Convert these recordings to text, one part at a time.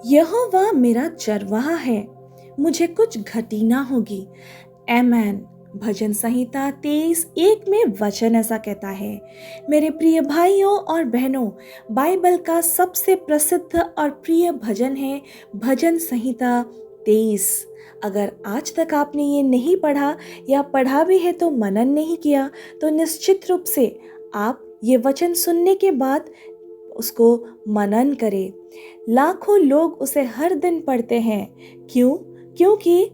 यहोवा मेरा चरवाहा है, मुझे कुछ घटी ना होगी। आमेन। भजन संहिता 23:1 में वचन ऐसा कहता है। मेरे प्रिय भाइयों और बहनों, बाइबल का सबसे प्रसिद्ध और प्रिय भजन है भजन संहिता 23। अगर आज तक आपने ये नहीं पढ़ा या पढ़ा भी है तो मनन नहीं किया, तो निश्चित रूप से आप ये वचन सुनने के बाद उसको मनन करें। लाखों लोग उसे हर दिन पढ़ते हैं। क्यों? क्योंकि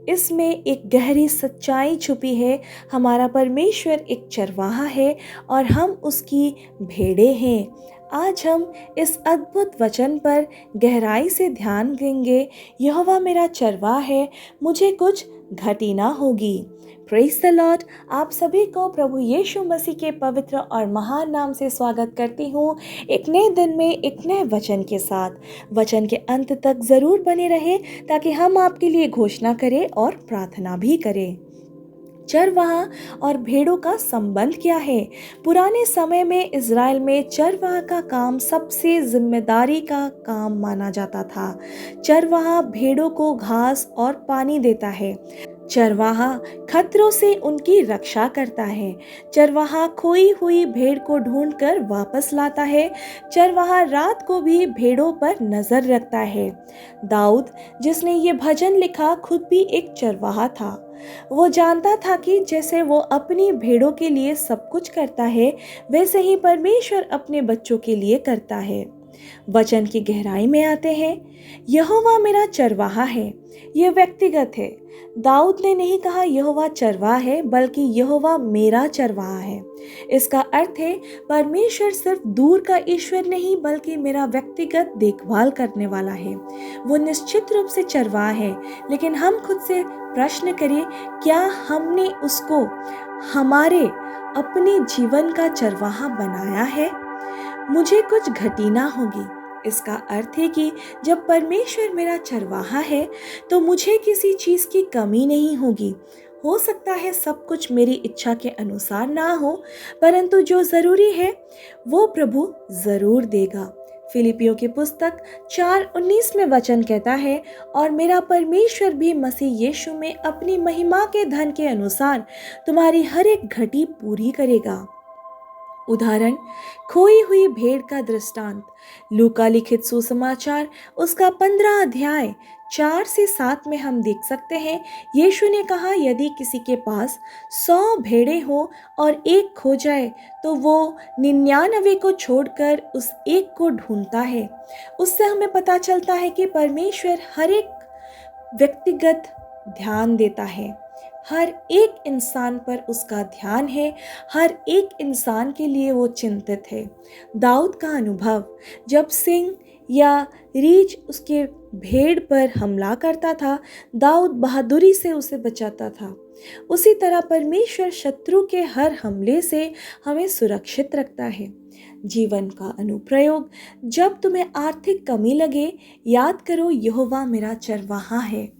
इसमें एक गहरी सच्चाई छुपी है। हमारा परमेश्वर एक चरवाहा है और हम उसकी भेड़ें हैं। आज हम इस अद्भुत वचन पर गहराई से ध्यान देंगे। यहोवा मेरा चरवाहा है, मुझे कुछ घटी ना होगी। Praise the Lord. आप सभी को प्रभु यीशु मसीह के पवित्र और महान नाम से स्वागत करती हूँ। एक नए दिन में एक नए वचन के साथ। वचन के अंत तक ज़रूर बने रहे ताकि हम आपके लिए घोषणा करें और प्रार्थना भी करें। चरवाहा और भेड़ों का संबंध क्या है? पुराने समय में इज़राइल में चरवाहा का काम सबसे जिम्मेदारी का काम माना जाता था। चरवाहा भेड़ों को घास और पानी देता है। चरवाहा खतरों से उनकी रक्षा करता है। चरवाहा खोई हुई भेड़ को ढूंढकर वापस लाता है। चरवाहा रात को भी भेड़ों पर नजर रखता है। दाऊद, जिसने ये भजन लिखा, खुद भी एक चरवाहा था। वो जानता था कि जैसे वो अपनी भेड़ों के लिए सब कुछ करता है, वैसे ही परमेश्वर अपने बच्चों के लिए करता है। वचन की गहराई में आते हैं। यहोवा मेरा चरवाहा है, यह व्यक्तिगत है। दाऊद ने नहीं कहा यहोवा चरवाहा है, बल्कि यहोवा मेरा चरवाहा है। इसका अर्थ है परमेश्वर सिर्फ दूर का ईश्वर नहीं, बल्कि मेरा व्यक्तिगत देखभाल करने वाला है। वो निश्चित रूप से चरवाहा है, लेकिन हम खुद से प्रश्न करें, क्या हमने उसको हमारे अपने जीवन का चरवाहा बनाया है? मुझे कुछ घटी ना होगी। इसका अर्थ है कि जब परमेश्वर मेरा चरवाहा है तो मुझे किसी चीज़ की कमी नहीं होगी। हो सकता है सब कुछ मेरी इच्छा के अनुसार ना हो, परंतु जो ज़रूरी है वो प्रभु ज़रूर देगा। फिलिपियों की पुस्तक 4:19 में वचन कहता है, और मेरा परमेश्वर भी मसीह यीशु में अपनी महिमा के धन के अनुसार तुम्हारी हर एक घटी पूरी करेगा। उदाहरण, खोई हुई भेड़ का दृष्टांत। लूका लिखित सुसमाचार उसका 15 अध्याय 4 से 7 में हम देख सकते हैं, यीशु ने कहा, यदि किसी के पास 100 भेड़ें हो और एक खो जाए तो वो 99 को छोड़कर उस एक को ढूंढता है। उससे हमें पता चलता है कि परमेश्वर हर एक व्यक्तिगत ध्यान देता है। हर एक इंसान पर उसका ध्यान है। हर एक इंसान के लिए वो चिंतित है। दाऊद का अनुभव, जब सिंह या रीछ उसके भेड़ पर हमला करता था, दाऊद बहादुरी से उसे बचाता था। उसी तरह परमेश्वर शत्रु के हर हमले से हमें सुरक्षित रखता है। जीवन का अनुप्रयोग, जब तुम्हें आर्थिक कमी लगे, याद करो यहोवा मेरा चरवाहा है।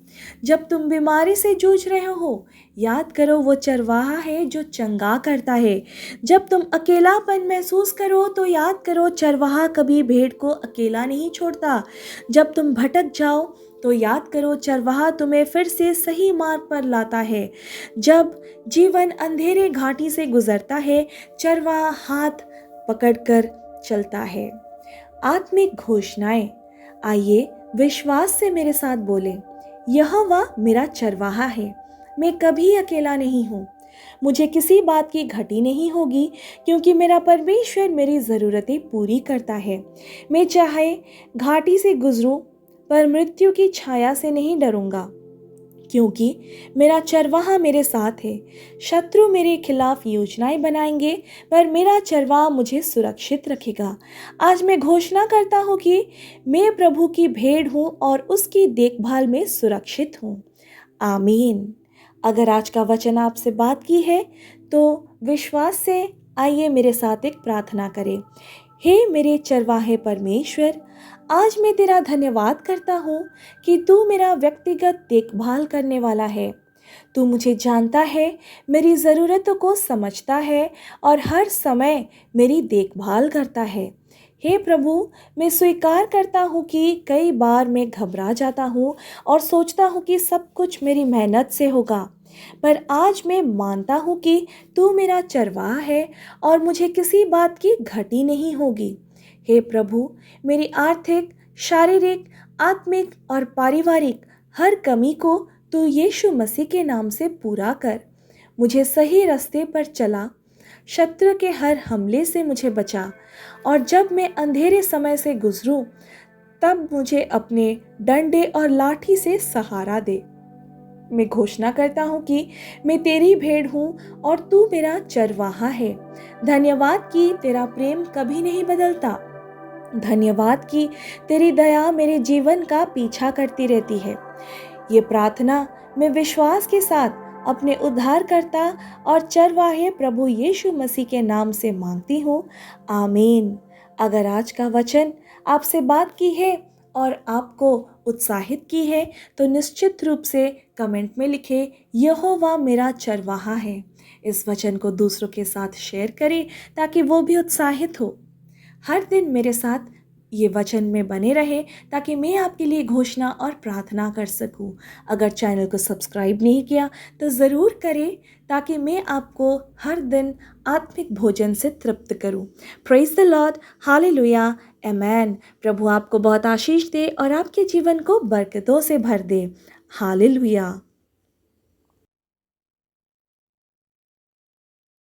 जब तुम बीमारी से जूझ रहे हो, याद करो वो चरवाहा है जो चंगा करता है। जब तुम अकेलापन महसूस करो तो याद करो चरवाहा कभी भेड़ को अकेला नहीं छोड़ता। जब तुम भटक जाओ तो याद करो चरवाहा तुम्हें फिर से सही मार्ग पर लाता है। जब जीवन अंधेरे घाटी से गुजरता है, चरवाहा हाथ पकड़कर चलता है। आत्मिक घोषणाएं, आइए विश्वास से मेरे साथ बोलें, यहोवा मेरा चरवाहा है, मैं कभी अकेला नहीं हूँ। मुझे किसी बात की घटी नहीं होगी, क्योंकि मेरा परमेश्वर मेरी ज़रूरतें पूरी करता है। मैं चाहे घाटी से गुजरूं, पर मृत्यु की छाया से नहीं डरूंगा, क्योंकि मेरा चरवाहा मेरे साथ है। शत्रु मेरे खिलाफ योजनाएं बनाएंगे, पर मेरा चरवाहा मुझे सुरक्षित रखेगा। आज मैं घोषणा करता हूँ कि मैं प्रभु की भेड़ हूँ और उसकी देखभाल में सुरक्षित हूँ। आमीन। अगर आज का वचन आपसे बात की है तो विश्वास से आइए मेरे साथ एक प्रार्थना करें। हे मेरे चरवाहे परमेश्वर, आज मैं तेरा धन्यवाद करता हूँ कि तू मेरा व्यक्तिगत देखभाल करने वाला है। तू मुझे जानता है, मेरी ज़रूरतों को समझता है और हर समय मेरी देखभाल करता है। हे प्रभु, मैं स्वीकार करता हूँ कि कई बार मैं घबरा जाता हूँ और सोचता हूँ कि सब कुछ मेरी मेहनत से होगा। पर आज मैं मानता हूँ कि तू मेरा चरवाहा है और मुझे किसी बात की घटी नहीं होगी। हे प्रभु, मेरी आर्थिक, शारीरिक, आत्मिक और पारिवारिक हर कमी को तू यीशु मसीह के नाम से पूरा कर। मुझे सही रास्ते पर चला, शत्रु के हर हमले से मुझे बचा और जब मैं अंधेरे समय से गुजरूं तब मुझे अपने डंडे और लाठी से सहारा दे। मैं घोषणा करता हूँ कि मैं तेरी भेड़ हूँ और तू मेरा चरवाहा है। धन्यवाद कि तेरा प्रेम कभी नहीं बदलता। धन्यवाद कि तेरी दया मेरे जीवन का पीछा करती रहती है। ये प्रार्थना मैं विश्वास के साथ अपने उद्धारकर्ता और चरवाहे प्रभु यीशु मसीह के नाम से मांगती हूँ। आमीन। अगर आज का वचन आपसे बात की है और आपको उत्साहित की है तो निश्चित रूप से कमेंट में लिखें, यहोवा मेरा चरवाहा है। इस वचन को दूसरों के साथ शेयर करें ताकि वो भी उत्साहित हो। हर दिन मेरे साथ ये वचन में बने रहे ताकि मैं आपके लिए घोषणा और प्रार्थना कर सकूं। अगर चैनल को सब्सक्राइब नहीं किया तो ज़रूर करें ताकि मैं आपको हर दिन आत्मिक भोजन से तृप्त करूं। प्रेज द लॉर्ड, हालेलुया, आमेन। प्रभु आपको बहुत आशीष दे और आपके जीवन को बरकतों से भर दे। हालेलुया।